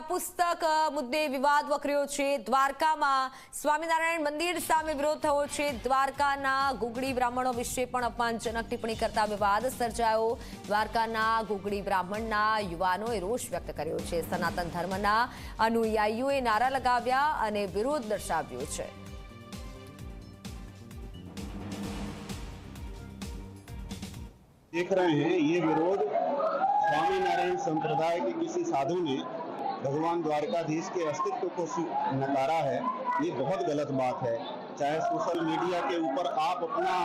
પુસ્તક મુદ્દે વિવાદ વકર્યો છે। દ્વારકામાં સ્વામિનારાયણ મંદિર સામે વિરોધ થયો છે। દ્વારકાના ગુગળી બ્રાહ્મણો વિશે પણ અપમાનજનક ટિપ્પણી કરતા વિવાદ સર્જાયો। દ્વારકાના ગુગળી બ્રાહ્મણના યુવાનોએ રોષ વ્યક્ત કર્યો છે। સનાતન ધર્મના અનુયાયીઓએ નારા લગાવ્યા અને વિરોધ દર્શાવ્યો છે। देख रहे हैं ये विरोध स्वामीनारायण संप्रदाय के किसी साधु ने भगवान द्वारकाधीश के अस्तित्व को नकारा है। ये बहुत गलत बात है। चाहे सोशल मीडिया के ऊपर आप अपना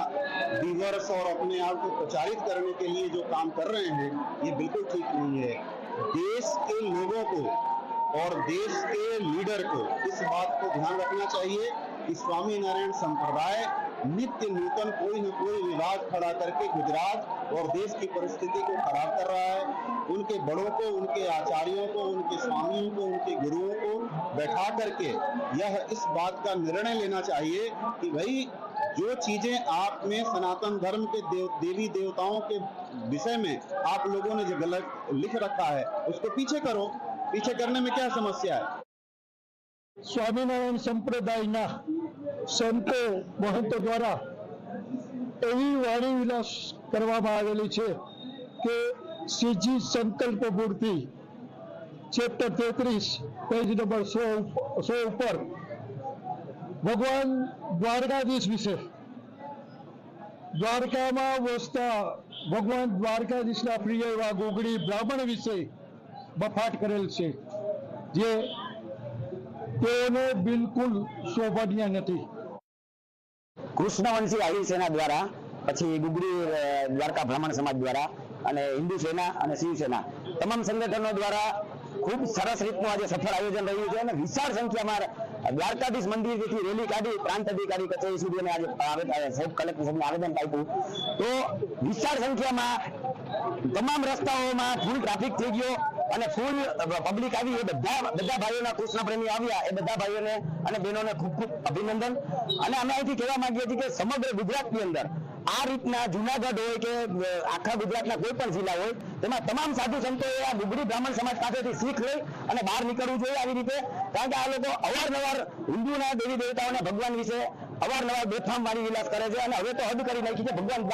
व्यूअर्स और अपने आप को प्रचारित करने के लिए जो काम कर रहे हैं, ये बिल्कुल ठीक नहीं है। देश के लोगों को और देश के लीडर को इस बात को ध्यान रखना चाहिए कि स्वामीनारायण संप्रदाय नित्य नूतन कोई न कोई विवाद खड़ा करके गुजरात और देश की परिस्थिति को खराब कर रहा है। उनके बड़ों को, उनके आचार्यों को, उनके स्वामियों को, उनके गुरुओं को बैठा करके यह इस बात का निर्णय लेना चाहिए कि भाई जो चीजें आप में सनातन धर्म के देवी देवताओं के विषय में आप लोगों ने जो गलत लिख रखा है उसको पीछे करो। पीछे करने में क्या समस्या है। स्वामीनारायण संप्रदाय संतो महंतो द्वारा एवी वाणी विलास करवामां आवेली छे के सीजी संकल्प मूर्ति चैप्टर 33 पेज नंबर 100 ऊपर भगवान द्वारकाधीश विषय द्वारका में वसता भगवान द्वारकाधीशना प्रिय एवा गोगड़ी ब्राह्मण विषय बफाट करेल छे जे तेने बिल्कुल शोभनीय नथी। कृष्णवंशी आहिर सेना द्वारा पछी गुगड़ी द्वारका ब्राह्मण समाज द्वारा अने हिंदू सेना अने शिवसेना तमाम संगठनों द्वारा खूब सरस रीतनु आज सफल आयोजन रह्युं छे अने विशाळ संख्यामां द्वारकाधीश मंदिरथी रेली काढी प्रांत अधिकारी कचेरी सुधी आज सब कलेक्टर साहेबने आवेदन आप्युं तो विशाळ संख्यामां तमाम रस्ताओमां फूल ट्राफिक थई गयो અને ફૂલ પબ્લિક આવી એ બધા ભાઈઓના કૃષ્ણ પ્રેમી આવ્યા એ બધા ભાઈઓને અને બહેનોને ખૂબ ખૂબ અભિનંદન। અને અમે અહીંથી કહેવા માંગીએ છીએ કે સમગ્ર ગુજરાતની અંદર આ રીતના જૂનાગઢ હોય કે આખા ગુજરાતના કોઈ પણ જિલ્લા હોય તેમાં તમામ સાધુ સંતોએ આ ગુગળી બ્રાહ્મણ સમાજ પાસેથી શીખ લઈ અને બહાર નીકળવું જોઈએ આવી રીતે, કારણ કે આ લોકો અવારનવાર હિન્દુના દેવી દેવતાઓને ભગવાન વિશે અવારનવાર બેફામ વાણી વિલાસ કરે છે અને હવે તો હદ કરી નાખી છે। ભગવાન